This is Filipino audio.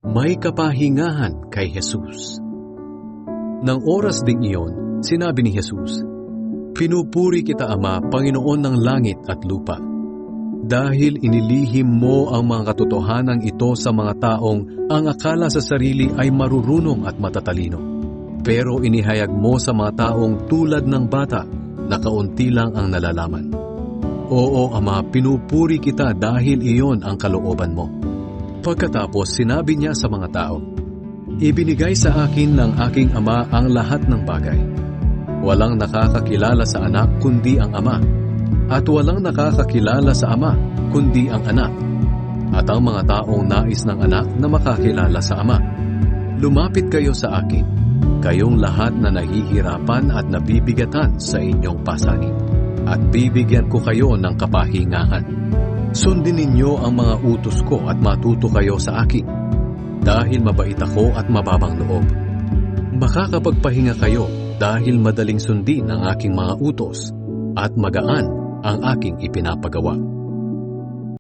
May kapahingahan kay Jesus. Nang oras ding iyon, sinabi ni Jesus, "Pinupuri kita, Ama, Panginoon ng langit at lupa, dahil inilihim mo ang mga katotohanan ito sa mga taong ang akala sa sarili ay marurunong at matatalino. Pero inihayag mo sa mga taong tulad ng bata na kaunti lang ang nalalaman. Oo, Ama, pinupuri kita dahil iyon ang kalooban mo." Pagkatapos sinabi niya sa mga tao, "Ibinigay sa akin ng aking Ama ang lahat ng bagay. Walang nakakakilala sa anak kundi ang Ama, at walang nakakakilala sa Ama kundi ang anak, at ang mga taong nais ng anak na makakilala sa Ama. Lumapit kayo sa akin, kayong lahat na nahihirapan at nabibigatan sa inyong pasanin, at bibigyan ko kayo ng kapahingahan. Sundin ninyo ang mga utos ko at matuto kayo sa akin, dahil mabait ako at mababang loob. Makakapagpahinga kayo dahil madaling sundin ang aking mga utos at magaan ang aking ipinapagawa."